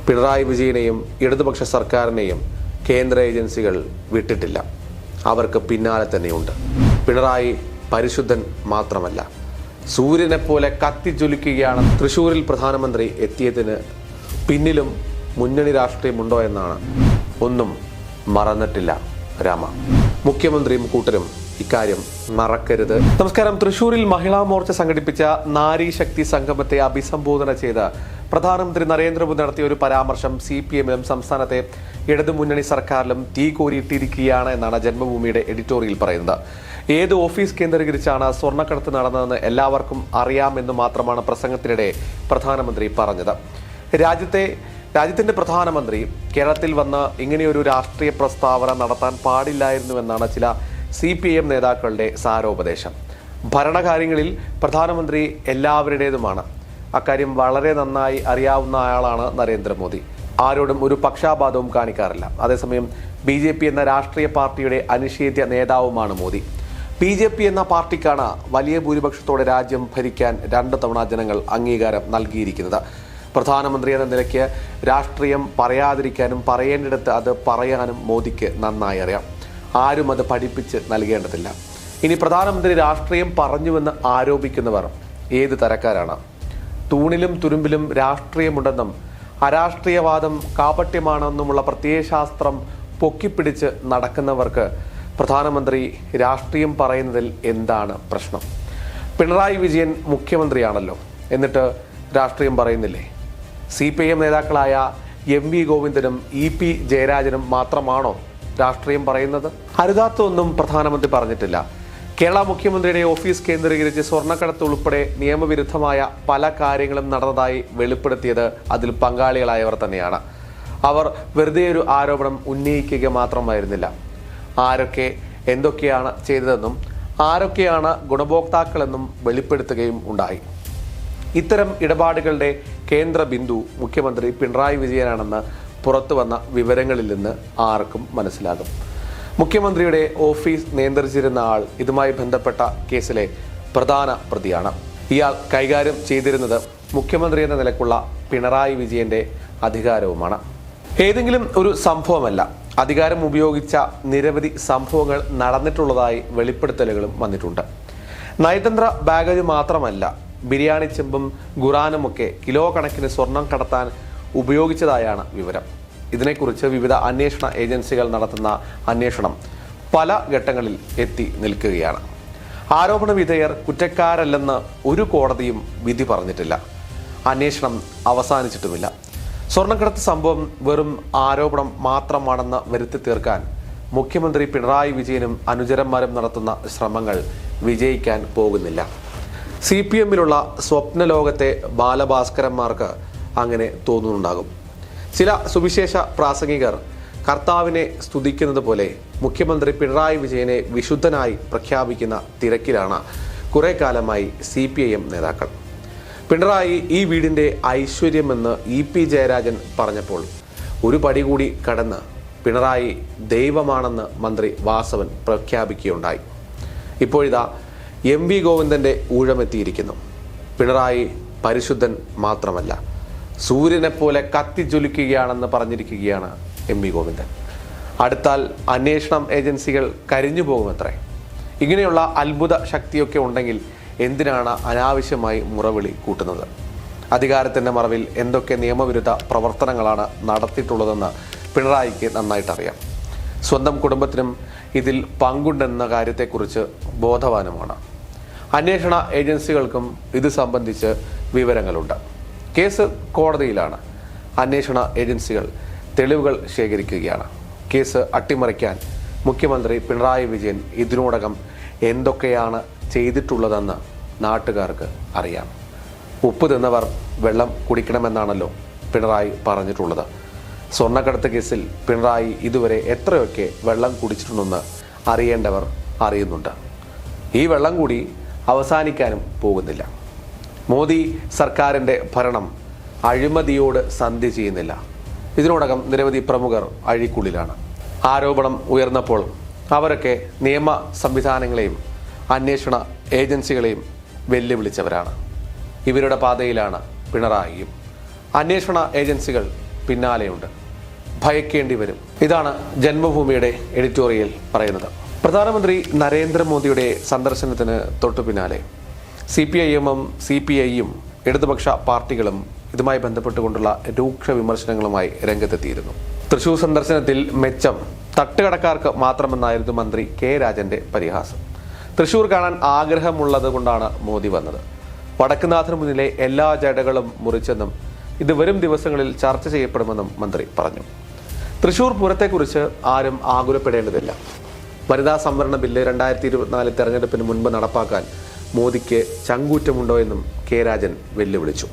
പിണറായി വിജയനെയും ഇടതുപക്ഷ സർക്കാരിനെയും കേന്ദ്ര ഏജൻസികൾ വിട്ടിട്ടില്ല. അവർക്ക് പിന്നാലെ തന്നെയുണ്ട്. പിണറായി പരിശുദ്ധൻ മാത്രമല്ല, സൂര്യനെപ്പോലെ കത്തിജ്വലിക്കുകയാണ്. തൃശ്ശൂരിൽ പ്രധാനമന്ത്രി എത്തിയതിന് പിന്നിലും മുന്നണി രാഷ്ട്രീയമുണ്ടോ എന്നാണ്. ഒന്നും മറന്നിട്ടില്ല രാമ. മുഖ്യമന്ത്രിയും കൂട്ടരും ഇക്കാര്യം മറക്കരുത്. നമസ്കാരം. തൃശ്ശൂരിൽ മഹിളാ മോർച്ച സംഘടിപ്പിച്ച നാരി ശക്തി സംഗമത്തെ അഭിസംബോധന ചെയ്ത് പ്രധാനമന്ത്രി നരേന്ദ്രമോദി നടത്തിയ ഒരു പരാമർശം CPM-ലും സംസ്ഥാനത്തെ ഇടതുമുന്നണി സർക്കാരിലും തീ കോരിയിട്ടിരിക്കുകയാണ് എന്നാണ് ജന്മഭൂമിയുടെ എഡിറ്റോറിയൽ പറയുന്നത്. ഏത് ഓഫീസ് കേന്ദ്രീകരിച്ചാണ് സ്വർണ്ണക്കടത്ത് നടന്നതെന്ന് എല്ലാവർക്കും അറിയാമെന്ന് മാത്രമാണ് പ്രസംഗത്തിനിടെ പ്രധാനമന്ത്രി പറഞ്ഞത്. രാജ്യത്തിന്റെ പ്രധാനമന്ത്രി കേരളത്തിൽ വന്ന് ഇങ്ങനെയൊരു രാഷ്ട്രീയ പ്രസ്താവന നടത്താൻ പാടില്ലായിരുന്നുവെന്നാണ് ചില CPM നേതാക്കളുടെ സാരോപദേശം. ഭരണകാര്യങ്ങളിൽ പ്രധാനമന്ത്രി എല്ലാവരുടേതുമാണ്. അക്കാര്യം വളരെ നന്നായി അറിയാവുന്ന ആളാണ് നരേന്ദ്രമോദി. ആരോടും ഒരു പക്ഷാപാതവും കാണിക്കാറില്ല. അതേസമയം BJP എന്ന രാഷ്ട്രീയ പാർട്ടിയുടെ അനിഷേധ്യ നേതാവുമാണ് മോദി. BJP എന്ന പാർട്ടിക്കാണ് വലിയ ഭൂരിപക്ഷത്തോടെ രാജ്യം ഭരിക്കാൻ 2 തവണ ജനങ്ങൾ അംഗീകാരം നൽകിയിരിക്കുന്നത്. പ്രധാനമന്ത്രി എന്ന നിലയ്ക്ക് രാഷ്ട്രീയം പറയാതിരിക്കാനും പറയേണ്ടിടത്ത് അത് പറയാനും മോദിക്ക് നന്നായി അറിയാം. ആരും അത് പഠിപ്പിച്ച് നൽകേണ്ടതില്ല. ഇനി പ്രധാനമന്ത്രി രാഷ്ട്രീയം പറഞ്ഞുവെന്ന് ആരോപിക്കുന്നവർ ഏത് തരക്കാരാണ്? തൂണിലും തുരുമ്പിലും രാഷ്ട്രീയമുണ്ടെന്നും അരാഷ്ട്രീയവാദം കാപട്യമാണെന്നുമുള്ള പ്രത്യയശാസ്ത്രം പൊക്കിപ്പിടിച്ച് നടക്കുന്നവർക്ക് പ്രധാനമന്ത്രി രാഷ്ട്രീയം പറയുന്നതിൽ എന്താണ് പ്രശ്നം? പിണറായി വിജയൻ മുഖ്യമന്ത്രിയാണല്ലോ, എന്നിട്ട് രാഷ്ട്രീയം പറയുന്നില്ലേ? CPM നേതാക്കളായ MV ഗോവിന്ദനും EP ജയരാജനും മാത്രമാണോ രാഷ്ട്രീയം പറയുന്നത്? അരുതാത്തൊന്നും പ്രധാനമന്ത്രി പറഞ്ഞിട്ടില്ല. കേരള മുഖ്യമന്ത്രിയുടെ ഓഫീസ് കേന്ദ്രീകരിച്ച് സ്വർണ്ണക്കടത്ത് ഉൾപ്പെടെ നിയമവിരുദ്ധമായ പല കാര്യങ്ങളും നടന്നതായി വെളിപ്പെടുത്തിയത് അതിൽ പങ്കാളികളായവർ തന്നെയാണ്. അവർ വെറുതെ ഒരു ആരോപണം ഉന്നയിക്കുക മാത്രമായിരുന്നില്ല. ആരൊക്കെ എന്തൊക്കെയാണ് ചെയ്തതെന്നും ആരൊക്കെയാണ് ഗുണഭോക്താക്കളെന്നും വെളിപ്പെടുത്തുകയും ഉണ്ടായി. ഇത്തരം ഇടപാടുകളുടെ കേന്ദ്ര ബിന്ദു മുഖ്യമന്ത്രി പിണറായി വിജയനാണെന്ന് പുറത്തു വന്ന വിവരങ്ങളിൽ നിന്ന് ആർക്കും മനസ്സിലാകും. മുഖ്യമന്ത്രിയുടെ ഓഫീസ് നിയന്ത്രിച്ചിരുന്ന ആൾ ഇതുമായി ബന്ധപ്പെട്ട കേസിലെ പ്രധാന പ്രതിയാണ്. ഇയാൾ കൈകാര്യം ചെയ്തിരുന്നത് മുഖ്യമന്ത്രി എന്ന നിലക്കുള്ള പിണറായി വിജയന്റെ അധികാരവുമാണ്. ഏതെങ്കിലും ഒരു സംഭവമല്ല, അധികാരം ഉപയോഗിച്ച നിരവധി സംഭവങ്ങൾ നടന്നിട്ടുള്ളതായി വെളിപ്പെടുത്തലുകളും വന്നിട്ടുണ്ട്. നയതന്ത്ര ബാഗേജ് മാത്രമല്ല, ബിരിയാണി ചെമ്പും ഖുറാനുമൊക്കെ കിലോ കണക്കിന് സ്വർണം കടത്താൻ ഉപയോഗിച്ചതായാണ് വിവരം. ഇതിനെക്കുറിച്ച് വിവിധ അന്വേഷണ ഏജൻസികൾ നടത്തുന്ന അന്വേഷണം പല ഘട്ടങ്ങളിൽ എത്തി നിൽക്കുകയാണ്. ആരോപണ വിധേയർ കുറ്റക്കാരല്ലെന്ന് ഒരു കോടതിയും വിധി പറഞ്ഞിട്ടില്ല. അന്വേഷണം അവസാനിച്ചിട്ടുമില്ല. സ്വർണ്ണക്കടത്ത് സംഭവം വെറും ആരോപണം മാത്രമാണെന്ന് വരുത്തി തീർക്കാൻ മുഖ്യമന്ത്രി പിണറായി വിജയനും അനുചരന്മാരും നടത്തുന്ന ശ്രമങ്ങൾ വിജയിക്കാൻ പോകുന്നില്ല. CPM-ലുള്ള സ്വപ്നലോകത്തെ ബാലഭാസ്കരന്മാർക്ക് അങ്ങനെ തോന്നുന്നുണ്ടാകും. ചില സുവിശേഷ പ്രാസംഗികർ കർത്താവിനെ സ്തുതിക്കുന്നത് പോലെ മുഖ്യമന്ത്രി പിണറായി വിജയനെ വിശുദ്ധനായി പ്രഖ്യാപിക്കുന്ന തിരക്കിലാണ് കുറെ കാലമായി CPM നേതാക്കൾ. പിണറായി ഈ വീടിൻ്റെ ഐശ്വര്യമെന്ന് EP ജയരാജൻ പറഞ്ഞപ്പോൾ ഒരു പടി കൂടി കടന്ന് പിണറായി ദൈവമാണെന്ന് മന്ത്രി വാസവൻ പ്രഖ്യാപിക്കുകയുണ്ടായി. ഇപ്പോഴിതാ MV ഗോവിന്ദന്റെ ഊഴമെത്തിയിരിക്കുന്നു. പിണറായി പരിശുദ്ധൻ മാത്രമല്ല, സൂര്യനെപ്പോലെ കത്തിജ്വലിക്കുകയാണെന്ന് പറഞ്ഞിരിക്കുകയാണ് MV ഗോവിന്ദൻ. അടുത്താൽ അന്വേഷണം ഏജൻസികൾ കരിഞ്ഞു പോകുമത്രേ. ഇങ്ങനെയുള്ള അത്ഭുത ശക്തിയൊക്കെ ഉണ്ടെങ്കിൽ എന്തിനാണ് അനാവശ്യമായി മുറവിളി കൂട്ടുന്നത്? അധികാരത്തിൻ്റെ മറവിൽ എന്തൊക്കെ നിയമവിരുദ്ധ പ്രവർത്തനങ്ങളാണ് നടത്തിയിട്ടുള്ളതെന്ന് പിണറായിക്ക് നന്നായിട്ടറിയാം. സ്വന്തം കുടുംബത്തിനും ഇതിൽ പങ്കുണ്ടെന്ന കാര്യത്തെക്കുറിച്ച് ബോധവാനുമാണ്. അന്വേഷണ ഏജൻസികൾക്കും ഇത് സംബന്ധിച്ച് വിവരങ്ങളുണ്ട്. കേസ് കോടതിയിലാണ്. അന്വേഷണ ഏജൻസികൾ തെളിവുകൾ ശേഖരിക്കുകയാണ്. കേസ് അട്ടിമറിക്കാൻ മുഖ്യമന്ത്രി പിണറായി വിജയൻ ഇതിനോടകം എന്തൊക്കെയാണ് ചെയ്തിട്ടുള്ളതെന്ന് നാട്ടുകാർക്ക് അറിയാം. ഉപ്പ് തിന്നവർ വെള്ളം കുടിക്കണമെന്നാണല്ലോ പിണറായി പറഞ്ഞിട്ടുള്ളത്. സ്വർണ്ണക്കടത്ത് കേസിൽ പിണറായി ഇതുവരെ എത്രയൊക്കെ വെള്ളം കുടിച്ചിട്ടുണ്ടെന്ന് അറിയേണ്ടവർ അറിയുന്നുണ്ട്. ഈ വെള്ളം കൂടി അവസാനിക്കാനും പോകുന്നില്ല. മോദി സർക്കാരിൻ്റെ ഭരണം അഴിമതിയോട് സന്ധി ചെയ്യുന്നില്ല. ഇതിനോടകം നിരവധി പ്രമുഖർ അഴിക്കുള്ളിലാണ്. ആരോപണം ഉയർന്നപ്പോൾ അവരൊക്കെ നിയമ സംവിധാനങ്ങളെയും അന്വേഷണ ഏജൻസികളെയും വെല്ലുവിളിച്ചവരാണ്. ഇവരുടെ പാതയിലാണ് പിണറായിയും. അന്വേഷണ ഏജൻസികൾ പിന്നാലെയുണ്ട്, ഭയക്കേണ്ടി വരും. ഇതാണ് ജന്മഭൂമിയുടെ എഡിറ്റോറിയൽ പറയുന്നത്. പ്രധാനമന്ത്രി നരേന്ദ്രമോദിയുടെ സന്ദർശനത്തിന് തൊട്ടു പിന്നാലെ CPIM-ഉം CPI-യും ഇടതുപക്ഷ പാർട്ടികളും ഇതുമായി ബന്ധപ്പെട്ടുകൊണ്ടുള്ള രൂക്ഷ വിമർശനങ്ങളുമായി രംഗത്തെത്തിയിരുന്നു. തൃശൂർ സന്ദർശനത്തിൽ മെച്ചം തട്ടുകടക്കാർക്ക് മാത്രമെന്നായിരുന്നു മന്ത്രി K. രാജന്റെ പരിഹാസം. തൃശൂർ കാണാൻ ആഗ്രഹമുള്ളത് കൊണ്ടാണ് മോദി വന്നത്. വടക്കുനാഥന് മുന്നിലെ എല്ലാ ജടകളും മുറിച്ചെന്നും ഇത് വരും ദിവസങ്ങളിൽ ചർച്ച ചെയ്യപ്പെടുമെന്നും മന്ത്രി പറഞ്ഞു. തൃശൂർ പൂരത്തെക്കുറിച്ച് ആരും ആകുലപ്പെടേണ്ടതില്ല. വനിതാ സംവരണ ബില്ല് 2024 തെരഞ്ഞെടുപ്പിന് മുൻപ് നടപ്പാക്കാൻ മോദിക്ക് ചങ്കൂറ്റമുണ്ടോ എന്നും K. രാജൻ വെല്ലുവിളിച്ചു.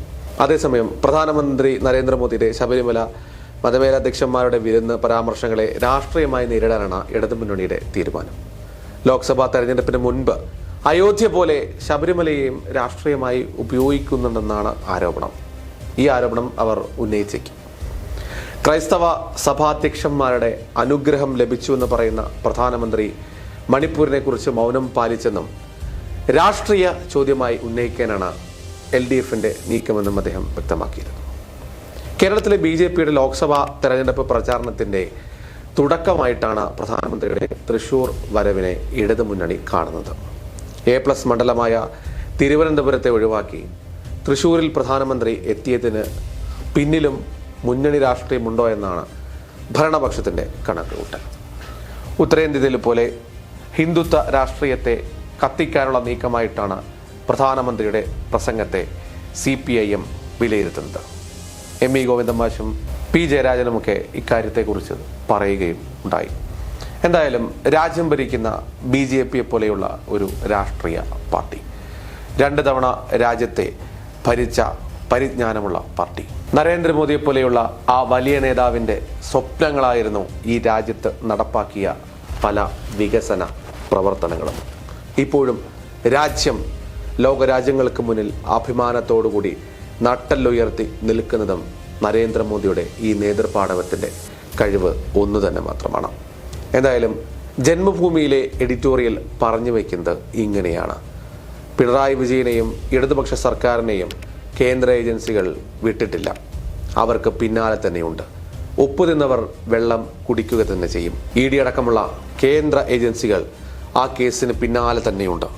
അതേസമയം പ്രധാനമന്ത്രി നരേന്ദ്രമോദിയുടെ ശബരിമല മതമേലധ്യക്ഷന്മാരുടെ വിരുന്ന് പരാമർശങ്ങളെ രാഷ്ട്രീയമായി നേരിടാനാണ് ഇടതുമുന്നണിയുടെ തീരുമാനം. ലോക്സഭാ തെരഞ്ഞെടുപ്പിന് മുൻപ് അയോധ്യ പോലെ ശബരിമലയെയും രാഷ്ട്രീയമായി ഉപയോഗിക്കുന്നുണ്ടെന്നാണ് ആരോപണം. ഈ ആരോപണം അവർ ഉന്നയിച്ചേക്കും. ക്രൈസ്തവ സഭാധ്യക്ഷന്മാരുടെ അനുഗ്രഹം ലഭിച്ചുവെന്ന് പറയുന്ന പ്രധാനമന്ത്രി മണിപ്പൂരിനെ കുറിച്ച് മൗനം പാലിച്ചെന്നും രാഷ്ട്രീയ ചോദ്യമായി ഉന്നയിക്കാനാണ് LDFന്റെ നീക്കമെന്നും അദ്ദേഹം വ്യക്തമാക്കിയിരുന്നു. കേരളത്തിലെ BJPയുടെ ലോക്സഭാ തെരഞ്ഞെടുപ്പ് പ്രചാരണത്തിന്റെ തുടക്കമായിട്ടാണ് പ്രധാനമന്ത്രിയുടെ തൃശൂർ വരവിനെ ഇടതുമുന്നണി കാണുന്നത്. A+ മണ്ഡലമായ തിരുവനന്തപുരത്തെ ഒഴിവാക്കി തൃശൂരിൽ പ്രധാനമന്ത്രി എത്തിയതിന് പിന്നിലും മുന്നണി രാഷ്ട്രീയമുണ്ടോ എന്നാണ് ഭരണപക്ഷത്തിന്റെ കണക്കുകൂട്ടൽ. ഉത്തരേന്ത്യയിൽ പോലെ ഹിന്ദുത്വ രാഷ്ട്രീയത്തെ കത്തിക്കാനുള്ള നീക്കമായിട്ടാണ് പ്രധാനമന്ത്രിയുടെ പ്രസംഗത്തെ CPIM വിലയിരുത്തുന്നത്. M.V. ഗോവിന്ദൻ മാഷും P. ജയരാജനുമൊക്കെ ഇക്കാര്യത്തെക്കുറിച്ച് പറയുകയും ഉണ്ടായി. എന്തായാലും രാജ്യം ഭരിക്കുന്ന BJPയെ പോലെയുള്ള ഒരു രാഷ്ട്രീയ പാർട്ടി, 2 തവണ രാജ്യത്തെ ഭരിച്ച പരിജ്ഞാനമുള്ള പാർട്ടി, നരേന്ദ്രമോദിയെ പോലെയുള്ള ആ വലിയ നേതാവിൻ്റെ സ്വപ്നങ്ങളായിരുന്നു ഈ രാജ്യത്ത് നടപ്പാക്കിയ പല വികസന പ്രവർത്തനങ്ങളും. ഇപ്പോഴും രാജ്യം ലോകരാജ്യങ്ങൾക്ക് മുന്നിൽ അഭിമാനത്തോടുകൂടി നട്ടെല്ലുയർത്തി നിൽക്കുന്നതും നരേന്ദ്രമോദിയുടെ ഈ നേതൃപാടവത്തിൻ്റെ കഴിവ് ഒന്നു തന്നെ മാത്രമാണ്. എന്തായാലും ജന്മഭൂമിയിലെ എഡിറ്റോറിയൽ പറഞ്ഞു വയ്ക്കുന്നത് ഇങ്ങനെയാണ്: പിണറായി വിജയനെയും ഇടതുപക്ഷ സർക്കാരിനെയും കേന്ദ്ര ഏജൻസികൾ വിട്ടിട്ടില്ല, അവർക്ക് പിന്നാലെ തന്നെയുണ്ട്. ഒപ്പുതിന്നവർ വെള്ളം കുടിക്കുക തന്നെ ചെയ്യും. ED അടക്കമുള്ള കേന്ദ്ര ഏജൻസികൾ ആ കേസിന് പിന്നാലെ തന്നെയുണ്ട്.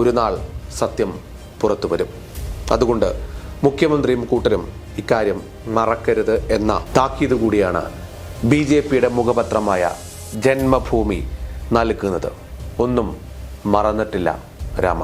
ഒരു നാൾ സത്യം പുറത്തു വരും. അതുകൊണ്ട് മുഖ്യമന്ത്രിയും കൂട്ടരും ഇക്കാര്യം മറക്കരുത് എന്ന താക്കീത് കൂടിയാണ് BJPയുടെ മുഖപത്രമായ ജന്മഭൂമി നൽകുന്നത്. ഒന്നും മറന്നിട്ടില്ല രാമ.